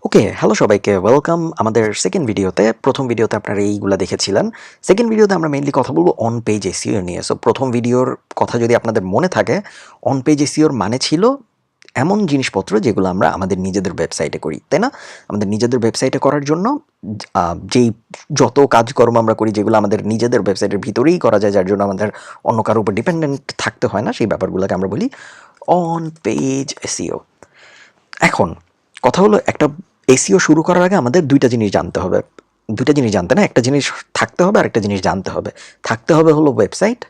ওকে, hello সবাইকে welcome আমাদের second ভিডিওতে। প্রথম ভিডিওতে আপনারা এইগুলা দেখেছিলেন। সেকেন্ড ভিডিওতে আমরা মেইনলি কথা বলবো অন পেজ এসইও নিয়ে। সো প্রথম ভিডিওর কথা যদি আপনাদের মনে থাকে, অন পেজ এসইওর মানে ছিল এমন জিনিসপত্র যেগুলো আমরা আমাদের নিজেদের ওয়েবসাইটে করি, তাই না? আমাদের নিজেদের ওয়েবসাইটে করার জন্য যেই যত কাজকর্ম আমরা করি যেগুলো আমাদের নিজেদের ওয়েবসাইটের ভিতরেই করা যায়, যার জন্য আমাদের অন্য কারোর উপর ডিপেন্ডেন্ট থাকতে হয় না, সেই ব্যাপারগুলোকে আমরা বলি অন পেজ এসইও। এখন কথা হলো, একটা এসইও শুরু করার আগে আমাদের দুইটা জিনিস জানতে হবে। দুইটা জিনিস জানতে না, একটা জিনিস থাকতে হবে আর একটা জিনিস জানতে হবে। থাকতে হবে হলো ওয়েবসাইট,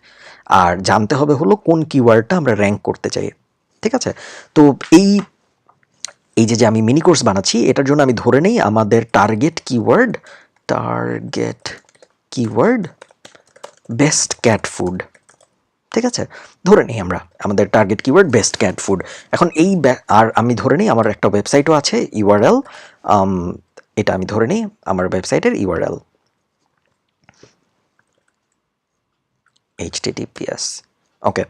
আর জানতে হবে হলো কোন কিওয়ার্ডটা আমরা র্যাঙ্ক করতে চাই। ঠিক আছে? তো এই এই যে আমি মিনি কোর্স বানাচ্ছি, এটার জন্য আমি ধরে নেই আমাদের target keyword best cat food. ঠিক আছে, ধরে নিই আমরা আমাদের target keyword best cat food. এখন আর আমি ধরে নিই আমার একটা ওয়েবসাইটও আছে, ইউআরএল। এটা আমি ধরে নিই আমার ওয়েবসাইটের ইউআরএল https। ওকে,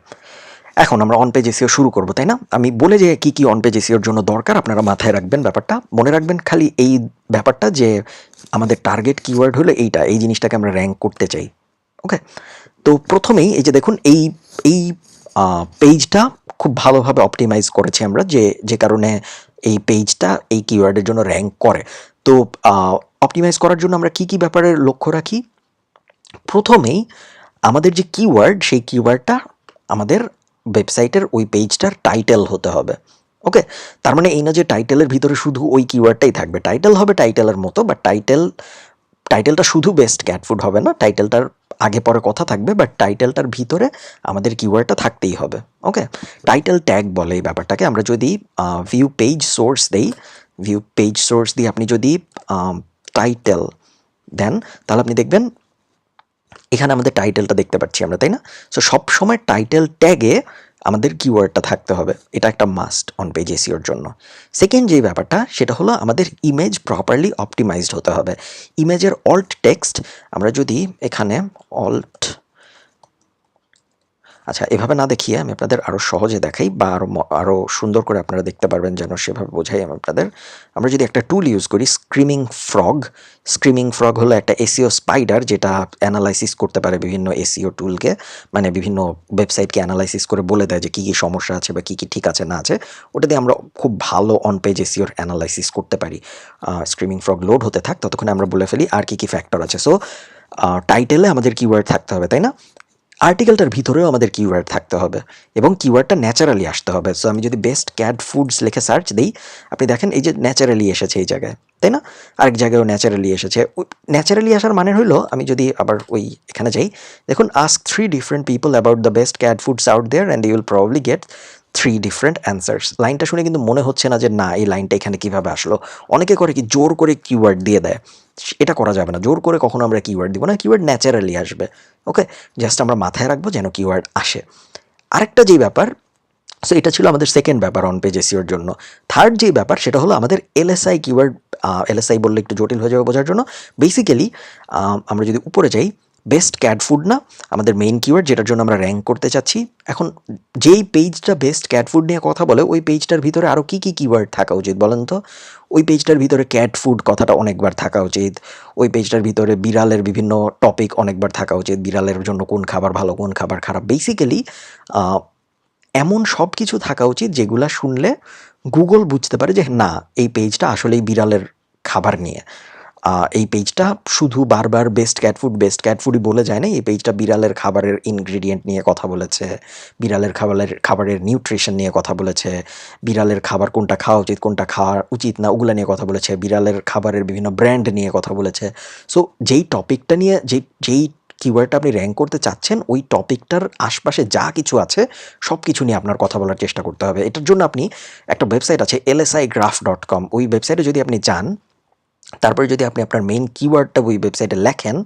এখন আমরা অন পেজ এসইও শুরু করবো, তাই না? আমি বলে যে কি কি অন পেজ এসইওর জন্য দরকার আপনারা মাথায় রাখবেন, ব্যাপারটা মনে রাখবেন। খালি এই ব্যাপারটা যে আমাদের টার্গেট কিওয়ার্ড হলো এইটা, এই জিনিসটাকে আমরা র্যাঙ্ক করতে চাই। ওকে, তো প্রথমেই এই যে দেখুন, এই এই পেজটা খুব ভালোভাবে অপটিমাইজ করেছি আমরা, যে কারণে এই পেজটা এই কিওয়ার্ডের জন্য র্যাঙ্ক করে। তো অপটিমাইজ করার জন্য আমরা কি কি ব্যাপারের লক্ষ্য রাখি? প্রথমেই আমাদের যে কিওয়ার্ড, সেই কিওয়ার্ডটা আমাদের ওয়েবসাইটের ওই পেজটার টাইটেল হতে হবে। ওকে, তার মানে এই না যে টাইটেলের ভিতরে শুধু ওই কিওয়ার্ডটাই থাকবে। টাইটেল হবে টাইটেলের মতো, বাট টাইটেলটা শুধু বেস্ট ক্যাট ফুড হবে না, টাইটেলটার আগে পরে কথা থাকবে, বাট টাইটেলটার ভিতরে আমাদের কিওয়ার্ডটা থাকতেই হবে। ওকে, টাইটেল ট্যাগ বলে এই ব্যাপারটাকে। আমরা যদি ভিউ পেজ সোর্স দেই, ভিউ পেজ সোর্স দিয়ে আপনি যদি টাইটেল দেন, তাহলে আপনি দেখবেন এখানে আমাদের টাইটেলটা দেখতে পাচ্ছি আমরা, তাই না? সো সব সময় টাইটেল ট্যাগে আমাদের কিওয়ার্ডটা থাকতে হবে, এটা একটা মাস্ট অন পেজ এসইওর জন্য। সেকেন্ড যে ব্যাপারটা, সেটা হলো আমাদের ইমেজ প্রপারলি অপটিমাইজড হতে হবে। ইমেজের অল্ট টেক্সট আমরা যদি এখানে অল্ট, আচ্ছা এভাবে না দেখিয়ে আমি আপনাদের আরও সহজে দেখাই, বা আরও সুন্দর করে আপনারা দেখতে পারবেন, যেন সেভাবে বোঝাই আমি আপনাদের। আমরা যদি একটা টুল ইউজ করি, স্ক্রিমিং ফ্রগ হলো একটা এসইও স্পাইডার, যেটা অ্যানালাইসিস করতে পারে বিভিন্ন এসইও টুলকে, মানে বিভিন্ন ওয়েবসাইটকে অ্যানালাইসিস করে বলে দেয় যে কী কী সমস্যা আছে বা কী কী ঠিক আছে না আছে। ওটা দিয়ে আমরা খুব ভালো অন পেজ এসইওর অ্যানালাইসিস করতে পারি। স্ক্রিমিং ফ্রগ লোড হতে থাক, ততক্ষণে আমরা বলে ফেলি আর কী কী ফ্যাক্টর আছে। সো টাইটেলে আমাদের কিওয়ার্ড থাকতে হবে, তাই না? আর্টিকেলটার ভিতরেও আমাদের কিওয়ার্ড থাকতে হবে, এবং কিওয়ার্ডটা ন্যাচারালি আসতে হবে। সো আমি যদি বেস্ট ক্যাট ফুডস লিখে সার্চ দিই, আপনি দেখেন এই যে ন্যাচারালি এসেছে এই জায়গায়, তাই না? আরেক জায়গায়ও ন্যাচারালি এসেছে। ন্যাচারালি আসার মানে হলো, আমি যদি আবার ওই এখানে যাই, দেখুন ask 3 different people about the best cat foods out there and you will probably get 3 different answers. লাইনটা শুনে কিন্তু মনে হচ্ছে না যে না, এই লাইনটা এখানে কীভাবে আসলো। অনেকে করে কি, জোর করে কিওয়ার্ড দিয়ে দেয়। এটা করা যাবে না, জোর করে কখনো আমরা কিওয়ার্ড দিব না, কিওয়ার্ড ন্যাচারালি আসবে। ওকে, জাস্ট আমরা মাথায় রাখবো যেন কিওয়ার্ড আসে। আরেকটা যেই ব্যাপার, সো এটা ছিল আমাদের সেকেন্ড ব্যাপার অন পেজ এসইওর জন্য। থার্ড যেই ব্যাপার, সেটা হলো আমাদের এলএসআই কিওয়ার্ড। এলএসআই বললে একটু জটিল হয়ে যাবে বোঝার জন্য। বেসিক্যালি আমরা যদি উপরে যাই, বেস্ট ক্যাট ফুড না আমাদের মেইন কিওয়ার্ড, যেটার জন্য আমরা র্যাঙ্ক করতে চাচ্ছি। এখন যেই পেজটা বেস্ট ক্যাট ফুড নিয়ে কথা বলে, ওই পেজটার ভিতরে আরও কী কী কিওয়ার্ড থাকা উচিত বলেন তো? ওই পেজটার ভিতরে ক্যাট ফুড কথাটা অনেকবার থাকা উচিত। ওই পেজটার ভিতরে বিড়ালের বিভিন্ন টপিক অনেকবার থাকা উচিত। বিড়ালের জন্য কোন খাবার ভালো, কোন খাবার খারাপ, বেসিক্যালি এমন সব কিছু থাকা উচিত যেগুলা শুনলে গুগল বুঝতে পারে যে না, এই পেজটা আসলেই বিড়ালের খাবার নিয়ে। এই পেজটা শুধু বারবার বেস্ট ক্যাট ফুডই বলে যায় না, এই পেজটা বিড়ালের খাবারের ইনগ্রিডিয়েন্ট নিয়ে কথা বলেছে, বিড়ালের খাবারের নিউট্রিশন নিয়ে কথা বলেছে, বিড়ালের খাবার কোনটা খাওয়া উচিত, কোনটা খাওয়া উচিত না, ওগুলো নিয়ে কথা বলেছে, বিড়ালের খাবারের বিভিন্ন ব্র্যান্ড নিয়ে কথা বলেছে। সো যেই টপিকটা নিয়ে, যেই কিওয়ার্ডটা আপনি র্যাঙ্ক করতে চাচ্ছেন, ওই টপিকটার আশপাশে যা কিছু আছে সব কিছু নিয়ে আপনার কথা বলার চেষ্টা করতে হবে। এটার জন্য আপনি একটা ওয়েবসাইট আছে lsigraph.com, ওই ওয়েবসাইটে যদি আপনি যান, তারপরে যদি আপনি আপনার মেইন কিওয়ার্ডটা ওই ওয়েবসাইটে লেখেন,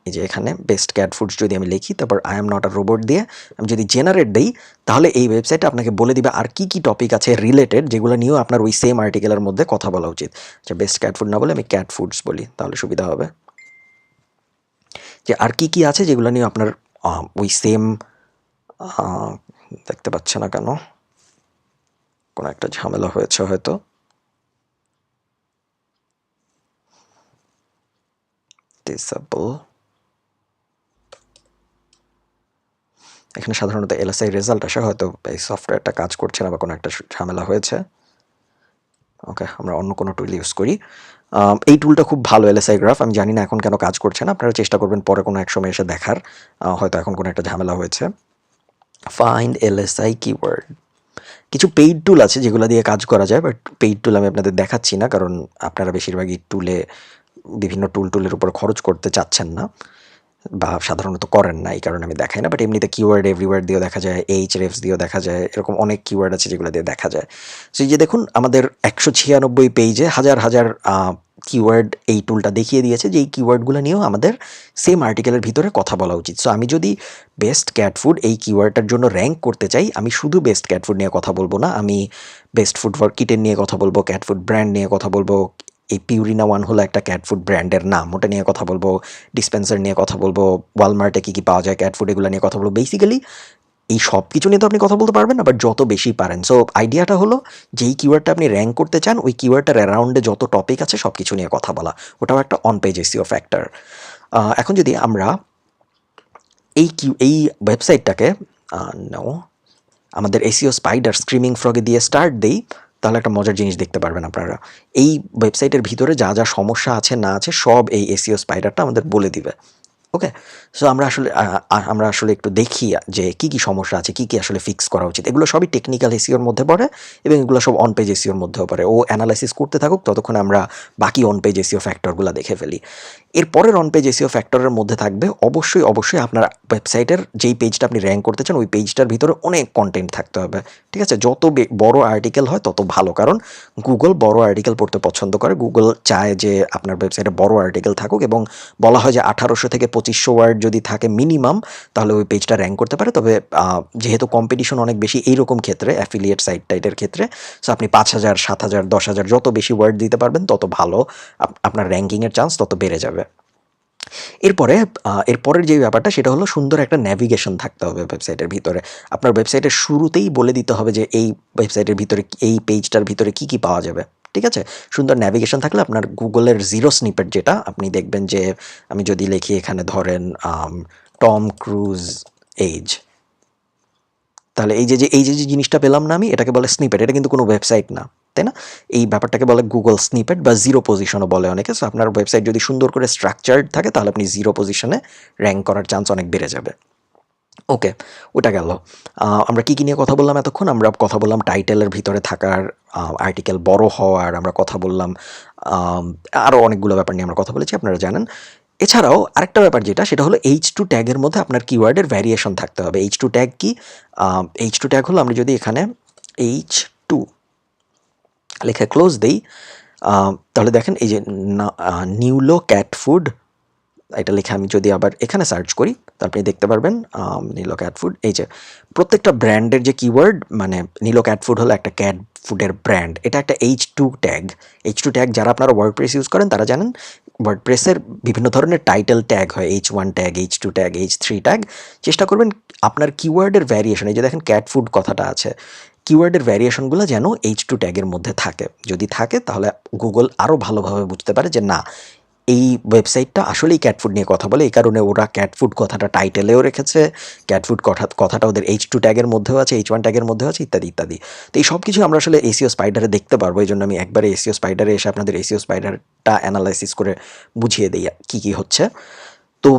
এই যে এখানে বেস্ট ক্যাট ফুডস যদি আমি লিখি, তারপর I am not a robot দিয়ে আমি যদি জেনারেট দিই, তাহলে এই ওয়েবসাইটে আপনাকে বলে দিবে আর কি কি টপিক আছে রিলেটেড, যেগুলো নিয়েও আপনার ওই সেম আর্টিকেলের মধ্যে কথা বলা উচিত। আচ্ছা, বেস্ট ক্যাট ফুড না বলে আমি ক্যাট ফুডস বলি, তাহলে সুবিধা হবে। যে আর কি কি আছে যেগুলো নিয়ে আপনার ওই সেম, দেখতে পাচ্ছে না কেন, কোনো একটা ঝামেলা হয়েছে হয়তো। ডিসেবল। এখানে সাধারণত এলএসআই রেজাল্ট আসে, হয়তো এই সফটওয়্যারটা কাজ করছে না বা কোনো একটা ঝামেলা হয়েছে। ওকে, আমরা অন্য কোনো টুল ইউজ করি। এই টুলটা খুব ভালো, এলএসআই গ্রাফ। আমি জানি না এখন কেন কাজ করছে না, আপনারা চেষ্টা করবেন পরে কোনো এক সময় এসে দেখার, হয়তো এখন কোনো একটা ঝামেলা হয়েছে। Find LSI keyword. কিছু পেইড টুল আছে যেগুলো দিয়ে কাজ করা যায়, বাট পেইড টুল আমি আপনাদের দেখাচ্ছি না, কারণ আপনারা বেশিরভাগই বিভিন্ন টুলের উপর খরচ করতে চাচ্ছেন না বা সাধারণত করেন না, এই কারণে আমি দেখাই না। বাট এমনিতে কিওয়ার্ড এভরিওয়ার্ড দিয়েও দেখা যায়, রেফস দিয়েও দেখা যায়, এরকম অনেক কিওয়ার্ড আছে যেগুলো দিয়ে দেখা যায়। সো এই যে দেখুন, আমাদের 196 পেজে হাজার হাজার কিওয়ার্ড এই টুলটা দেখিয়ে দিয়েছে, যে এই কিওয়ার্ডগুলো নিয়েও আমাদের সেম আর্টিকেলের ভিতরে কথা বলা উচিত। সো আমি যদি বেস্ট ক্যাট ফুড এই কিওয়ার্ডটার জন্য র্যাঙ্ক করতে চাই, আমি শুধু বেস্ট ক্যাট ফুড নিয়ে কথা বলবো না, আমি বেস্ট ফুড ফর কিটেন নিয়ে কথা বলবো, ক্যাট ফুড ব্র্যান্ড নিয়ে কথা বলবো, এই পিউরিনা ওয়ান হলো একটা ক্যাট ফুড ব্র্যান্ডের নাম, ওটা নিয়ে কথা বলবো, ডিসপেন্সার নিয়ে কথা বলবো, ওয়ালমার্টে কী কী পাওয়া যায় ক্যাট ফুড এগুলো নিয়ে কথা বলবো। বেসিক্যালি এই সব কিছু নিয়ে তো আপনি কথা বলতে পারবেন না, বাট যত বেশি পারেন। সো আইডিয়াটা হলো, যেই কিওয়ার্ডটা আপনি র্যাঙ্ক করতে চান, ওই কিওয়ার্ডটার অ্যারাউন্ডে যত টপিক আছে সব কিছু নিয়ে কথা বলা, ওটাও একটা অন পেজ এসইও ফ্যাক্টর। এখন যদি আমরা এই ওয়েবসাইটটাকে আমাদের এসইও স্পাইডার স্ক্রিমিং ফ্রগে দিয়ে স্টার্ট দেই, তাহলে একটা মজার জিনিস দেখতে পারবেন আপনারা। এই ওয়েবসাইটের ভিতরে যা যা সমস্যা আছে না আছে সব এই এসইও স্পাইডারটা আমাদের বলে দিবে। ওকে, সো আমরা আসলে একটু দেখি যে কী কী সমস্যা আছে, কী কী আসলে ফিক্স করা উচিত। এগুলো সবই টেকনিক্যাল এসইওর মধ্যে পড়ে, এবং এগুলো সব অন পেজ এসইওর মধ্যেও পড়ে। ও অ্যানালাইসিস করতে থাকুক, ততক্ষণে আমরা বাকি অন পেজ এসইও ফ্যাক্টরগুলো দেখে ফেলি। এরপরের অন পেজ এসইও ফ্যাক্টরের মধ্যে থাকবে অবশ্যই আপনার ওয়েবসাইটের যেই পেজটা আপনি র্যাঙ্ক করতে চান, ওই পেজটার ভিতরে অনেক কন্টেন্ট থাকতে হবে। ঠিক আছে, যত বড় আর্টিকেল হয় তত ভালো, কারণ গুগল বড় আর্টিকেল পড়তে পছন্দ করে। গুগল চায় যে আপনার ওয়েবসাইটে বড় আর্টিকেল থাকুক, এবং বলা হয় যে 1800 থেকে 2500 ওয়ার্ড যদি থাকে মিনিমাম, তাহলে ওই পেজটা র্যাঙ্ক করতে পারে। তবে যেহেতু কম্পিটিশন অনেক বেশি এইরকম ক্ষেত্রে, অ্যাফিলিয়েট সাইট টাইটের ক্ষেত্রে, সো আপনি 5000, 7000, 10,000 যত বেশি ওয়ার্ড দিতে পারবেন তত ভালো, আপনার র্যাঙ্কিংয়ের চান্স তত বেড়ে যাবে। এরপরের যে ব্যাপারটা, সেটা হলো সুন্দর একটা ন্যাভিগেশন থাকতে হবে ওয়েবসাইটের ভিতরে। আপনার ওয়েবসাইটের শুরুতেই বলে দিতে হবে যে এই ওয়েবসাইটের ভিতরে, এই পেজটার ভিতরে কী কী পাওয়া যাবে। ঠিক আছে, সুন্দর ন্যাভিগেশন থাকলে আপনার গুগলের জিরো স্নিপেট, যেটা আপনি দেখবেন যে, আমি যদি লিখি এখানে ধরেন টম ক্রুজ এজ, তাহলে এই যে জিনিসটা পেলাম না আমি, এটাকে বলে স্নিপেট। এটা কিন্তু কোনো ওয়েবসাইট না, তাই না? এই ব্যাপারটাকে বলে গুগল স্নিপেট বা জিরো পজিশনও বলে অনেকে। সো আপনার ওয়েবসাইট যদি সুন্দর করে স্ট্রাকচার্ড থাকে, তাহলে আপনি জিরো পজিশনে র্যাঙ্ক করার চান্স অনেক বেড়ে যাবে। ওকে, ওটা গেল। আমরা কী কী নিয়ে কথা বললাম এতক্ষণ? আমরা কথা বললাম টাইটেলের ভিতরে থাকার, আর্টিকেল বড় হওয়ার, আমরা কথা বললাম আরও অনেকগুলো ব্যাপার নিয়ে আমরা কথা বলেছি, আপনারা জানেন। এছাড়াও আরেকটা ব্যাপার যেটা, সেটা হলো H2 ট্যাগের মধ্যে আপনার কিওয়ার্ডের ভ্যারিয়েশন থাকতে হবে। H2 ট্যাগ কি? H2 ট্যাগ হলো, আমরা যদি এখানে H2 লেখা ক্লোজ দেই, তাহলে দেখেন এই যে নিউলো ক্যাট ফুড, এটা লেখা আমি যদি আবার এখানে সার্চ করি, তো আপনি দেখতে পারবেন নিলো ক্যাট ফুড। এই যে প্রত্যেকটা ব্র্যান্ডের যে কিওয়ার্ড, মানে নিলো ক্যাট ফুড হলো একটা ক্যাট ফুডের ব্র্যান্ড, এটা একটা H2 ট্যাগ। H2 ট্যাগ যারা আপনারা ওয়ার্ডপ্রেস ইউজ করেন তারা জানেন, ওয়ার্ডপ্রেসের বিভিন্ন ধরনের টাইটেল ট্যাগ হয়, H1 tag, H2 tag, H3 tag. চেষ্টা করবেন আপনার কিওয়ার্ডের ভ্যারিয়েশন, এই যে দেখেন ক্যাট ফুড কথাটা আছে, কিওয়ার্ডের ভ্যারিয়েশনগুলো যেন H2 ট্যাগের মধ্যে থাকে। যদি থাকে, তাহলে গুগল আরও ভালোভাবে বুঝতে পারে যে না, এই ওয়েবসাইটটা আসলেই ক্যাট ফুড নিয়ে কথা বলে। এই কারণে ওরা ক্যাট ফুড কথাটা টাইটেলেও রেখেছে, ক্যাট ফুড কথাটা ওদের H2 ট্যাগের মধ্যেও আছে, H1 ট্যাগের মধ্যেও আছে, ইত্যাদি ইত্যাদি। তো এই সব কিছু আমরা আসলে এসইও স্পাইডারে দেখতে পারবো। এই জন্য আমি একবারে এসইও স্পাইডারে এসে আপনাদের এসইও স্পাইডারটা অ্যানালাইসিস করে বুঝিয়ে দিই কী কী হচ্ছে। তো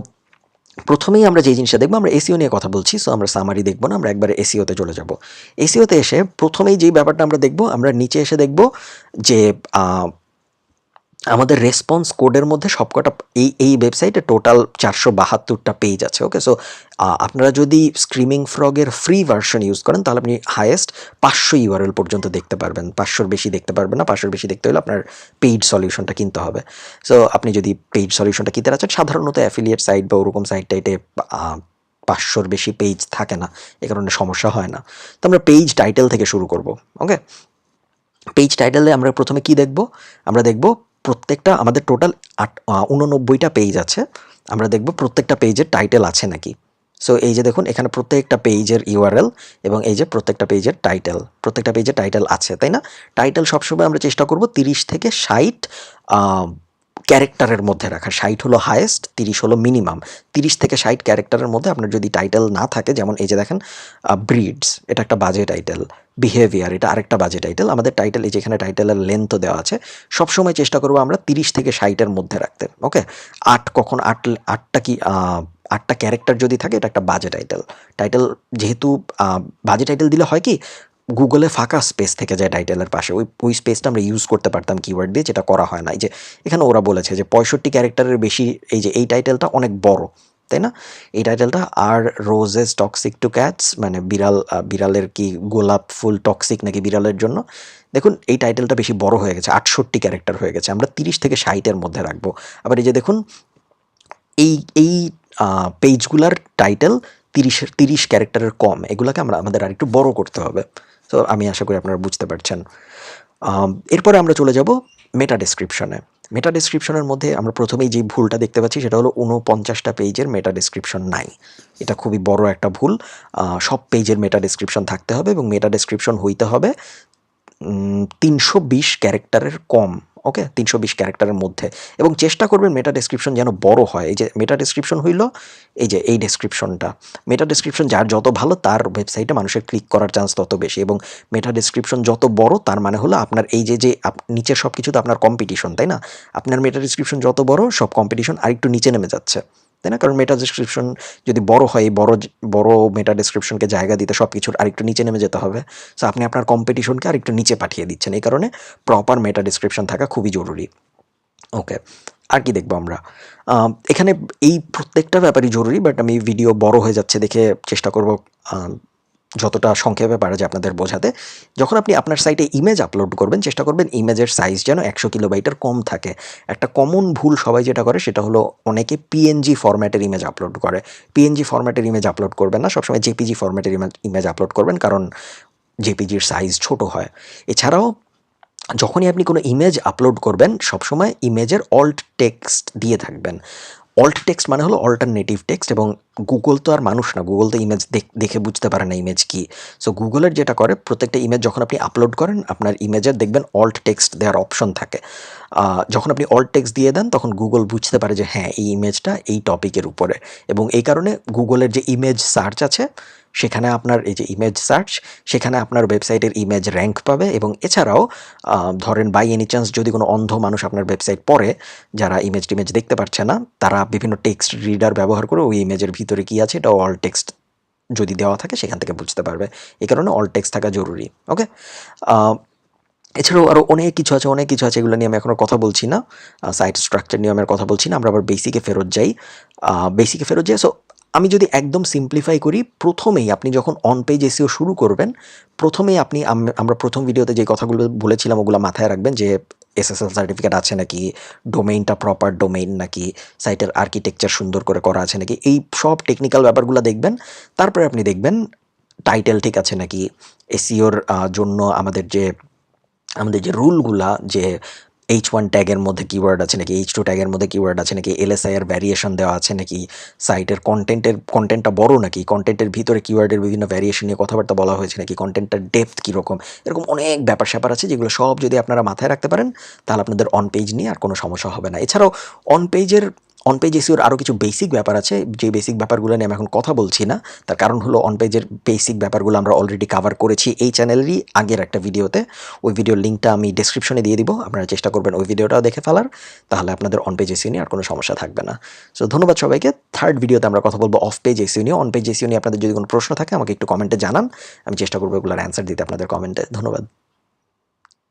প্রথমেই আমরা যে জিনিসটা দেখবো, আমরা এসইও নিয়ে কথা বলছি, সো আমরা সামারি দেখবো না, আমরা একবারে এসইওতে চলে যাব। এসইওতে এসে প্রথমেই যেই ব্যাপারটা আমরা দেখবো, আমরা নিচে এসে দেখবো যে আমাদের রেসপন্স কোডের মধ্যে সবকটা, এই ওয়েবসাইটে টোটাল 472টা পেজ আছে। ওকে, সো আপনারা যদি স্ক্রিমিং ফ্রগের ফ্রি ভার্সন ইউজ করেন, তাহলে আপনি হাইয়েস্ট 500 ইউআরএল পর্যন্ত দেখতে পারবেন। 500-র বেশি দেখতে পারবেন না। 500-র বেশি দেখতে হলে আপনার পেইড সলিউশনটা কিনতে হবে। সো আপনি যদি পেইড সলিউশনটা কিনতে চান, সাধারণত অ্যাফিলিয়েট সাইট বা ওরকম সাইট টাইটে 500-র বেশি পেজ থাকে না, এ কারণে সমস্যা হয় না। তো আমরা পেজ টাইটেল থেকে শুরু করব। ওকে, পেজ টাইটেলে আমরা প্রথমে কি দেখব? আমরা দেখব প্রত্যেকটা, আমাদের টোটাল 89টা পেজ আছে, আমরা দেখব প্রত্যেকটা পেজের টাইটেল আছে নাকি। সো এই যে দেখুন, এখানে প্রত্যেকটা পেজের ইউআরএল এবং এই যে প্রত্যেকটা পেজের টাইটেল, প্রত্যেকটা পেজের টাইটেল আছে, তাই না? টাইটেল সবসময় আমরা চেষ্টা করব 30 থেকে 60 ক্যারেক্টারের মধ্যে রাখা, 60 হলো হায়েস্ট, 30 হলো মিনিমাম। 30 থেকে 60 ক্যারেক্টারের মধ্যে আপনার যদি টাইটেল না থাকে, যেমন এই যে দেখেন ব্রিডস, এটা একটা বাজে টাইটেল, বিহেভিয়ার এটা আরেকটা বাজে টাইটেল। আমাদের টাইটেল এই যেখানে টাইটেলের লেন্থও দেওয়া আছে, সবসময় চেষ্টা করবো আমরা 30 থেকে 60-এর মধ্যে রাখতে। ওকে, কখন আটটা কি 8টা ক্যারেক্টার যদি থাকে এটা একটা বাজে টাইটেল। টাইটেল যেহেতু বাজে টাইটেল দিলে হয় কি, গুগলে ফাঁকা স্পেস থেকে যায় টাইটেলের পাশে, ওই স্পেসটা আমরা ইউজ করতে পারতাম কিওয়ার্ড দিয়ে, যেটা করা হয় না। এই যে এখানে ওরা বলেছে যে 65 ক্যারেক্টারের বেশি, এই যে এই টাইটেলটা অনেক বড়, তাই না? এই টাইটেলটা আর রোজেস টক্সিক টু ক্যাটস, মানে বিড়ালের কি গোলাপ ফুল টক্সিক নাকি বিড়ালের জন্য। দেখুন এই টাইটেলটা বেশি বড় হয়ে গেছে, 68 ক্যারেক্টার হয়ে গেছে। আমরা 30 থেকে 60-এর মধ্যে রাখবো। আবার এই যে দেখুন এই এই পেজগুলার টাইটেল 30 ক্যারেক্টারের কম, এগুলোকে আমাদের আরেকটু বড় করতে হবে। তো আমি আশা করি আপনারা বুঝতে পারছেন। এরপরে আমরা চলে যাব মেটা ডেসক্রিপশনে। মেটা ডেসক্রিপশনের মধ্যে আমরা প্রথমেই যে ভুলটা দেখতে পাচ্ছি সেটা হলো 49টা পেজের মেটা ডেসক্রিপশন নাই। এটা খুবই বড় একটা ভুল। সব পেজের মেটা ডেসক্রিপশন থাকতে হবে এবং মেটা ডেসক্রিপশন হইতে হবে 320 ক্যারেক্টারের কম। ওকে, 320 ক্যারেক্টারের মধ্যে, এবং চেষ্টা করবেন মেটা ডেসক্রিপশন যেন বড় হয়। এই যে মেটা ডেসক্রিপশন হইল এই যে এই ডেসক্রিপশনটা, মেটা ডেসক্রিপশন যার যত ভালো তার ওয়েবসাইটে মানুষের ক্লিক করার চান্স তত বেশি, এবং মেটা ডেসক্রিপশন যত বড় তার মানে হলো আপনার এই যে নিচের সব কিছু তো আপনার কম্পিটিশন, তাই না? আপনার মেটা ডেসক্রিপশন যত বড় সব কম্পিটিশন আরেকটু নিচে নেমে যাচ্ছে, তাই না? কারণ মেটা ডেসক্রিপশন যদি বড় হয়, বড় মেটা ডেসক্রিপশনকে জায়গা দিতে সব কিছুর আরেকটু নিচে নেমে যেতে হবে। সো আপনি আপনার কম্পিটিশনকে আরেকটু নিচে পাঠিয়ে দিচ্ছেন। এই কারণে প্রপার মেটা ডেসক্রিপশন থাকা খুবই জরুরি। ওকে, আর কি দেখবো আমরা এখানে? এই প্রত্যেকটা ব্যাপারই জরুরি, বাট আমি ভিডিও বড় হয়ে যাচ্ছে দেখে চেষ্টা করব যতটা সংক্ষেপে পারা যায় আপনাদের বোঝাতে। যখন আপনি আপনার সাইটে ইমেজ আপলোড করবেন, চেষ্টা করবেন ইমেজের সাইজ যেন 100 কিলোবাইটের কম থাকে। একটা কমন ভুল সবাই যেটা করে সেটা হলো অনেকে পিএনজি ফরম্যাটের ইমেজ আপলোড করে। পিএনজি ফরম্যাটের ইমেজ আপলোড করবেন না, সবসময় জেপিজি ফরম্যাটের ইমেজ আপলোড করবেন, কারণ জেপিজির সাইজ ছোট হয়। এছাড়াও যখনই আপনি কোনো ইমেজ আপলোড করবেন সবসময় ইমেজের অল্ট টেক্সট দিয়ে থাকবেন। অল্ট টেক্সট মানে হলো অল্টারনেটিভ টেক্সট, এবং গুগল তো আর মানুষ না, গুগল তো ইমেজ দেখে বুঝতে পারে না ইমেজ কি। সো গুগলের যেটা করে, প্রত্যেকটা ইমেজ যখন আপনি আপলোড করেন আপনার ইমেজের দেখবেন অল্ট টেক্সট দেওয়ার অপশন থাকে। যখন আপনি অল্ট টেক্সট দিয়ে দেন তখন গুগল বুঝতে পারে যে হ্যাঁ এই ইমেজটা এই টপিকের উপরে, এবং এই কারণে গুগলের যে ইমেজ সার্চ আছে সেখানে আপনার এই যে ইমেজ সার্চ, সেখানে আপনার ওয়েবসাইটের ইমেজ র্যাঙ্ক পাবে। এবং এছাড়াও ধরেন বাই এনি চান্স যদি কোনো অন্ধ মানুষ আপনার ওয়েবসাইট পড়ে, যারা ইমেজ টিমেজ দেখতে পারছে না, তারা বিভিন্ন টেক্সট রিডার ব্যবহার করে ওই ইমেজের ভিতরে কী আছে এটা অল টেক্সট যদি দেওয়া থাকে সেখান থেকে বুঝতে পারবে। এই কারণে অল টেক্সট থাকা জরুরি। ওকে, এছাড়াও আরও অনেক কিছু আছে, এগুলো নিয়ে আমি এখনও কথা বলছি না। সাইট স্ট্রাকচার নিয়ে আমি আর কথা বলছি না, আমরা আবার বেসিকে ফেরত যাই। সো আমি যদি একদম সিম্পলিফাই করি, প্রথমেই আপনি যখন অন পেজ এসইও শুরু করবেন, প্রথমেই আমরা প্রথম ভিডিওতে যে কথাগুলো বলেছিলাম ওগুলো মাথায় রাখবেন, যে এসএসএল সার্টিফিকেট আছে নাকি, ডোমেইনটা প্রপার ডোমেইন নাকি, সাইটের আর্কিটেকচার সুন্দর করে করা আছে নাকি, এই সব টেকনিক্যাল ব্যাপারগুলো দেখবেন। তারপরে আপনি দেখবেন টাইটেল ঠিক আছে নাকি, এসইওর জন্য আমাদের যে রুলগুলা, যে H1 ট্যাগের মধ্যে কিওয়ার্ড আছে নাকি, H2 ট্যাগের মধ্যে কিওয়ার্ড আছে নাকি, LSI এর ভ্যারিয়েশন দেওয়া আছে নাকি, সাইটের কন্টেন্টটা বড় নাকি, কন্টেন্টের ভিতরে কিওয়ার্ডের বিভিন্ন ভ্যারিয়েশন নিয়ে কথাবার্তা বলা হয়েছে নাকি, কন্টেন্টটার ডেপথ কীরকম, এরকম অনেক ব্যাপার আছে যেগুলো সব যদি আপনারা মাথায় রাখতে পারেন তাহলে আপনাদের অন পেজ নিয়ে আর কোনো সমস্যা হবে না। এছাড়াও অন পেজ এসইওর আরও কিছু বেসিক ব্যাপার আছে, যে বেসিক ব্যাপারগুলো নিয়ে আমি এখন কথা বলছি না। তার কারণ হলো অন পেজের বেসিক ব্যাপারগুলো আমরা অলরেডি কভার করেছি এই চ্যানেলেরই আগের একটা ভিডিওতে। ওই ভিডিওর লিঙ্কটা আমি ডেসক্রিপশনে দিয়ে দিব, আপনারা চেষ্টা করবেন ওই ভিডিওটাও দেখে ফেলার, তাহলে আপনাদের অন পেজ এসইও নিয়ে আর কোনো সমস্যা থাকবে না। সো ধন্যবাদ সবাইকে। থার্ড ভিডিওতে আমরা কথা বলবো অফ পেজ এসইও নিয়ে। অন পেজ এসইও নিয়ে আপনাদের যদি কোনো প্রশ্ন থাকে আমাকে একটু কমেন্টে জানান, আমি চেষ্টা করবো এগুলোর অ্যান্সার দিতে আপনাদের কমেন্টে। ধন্যবাদ।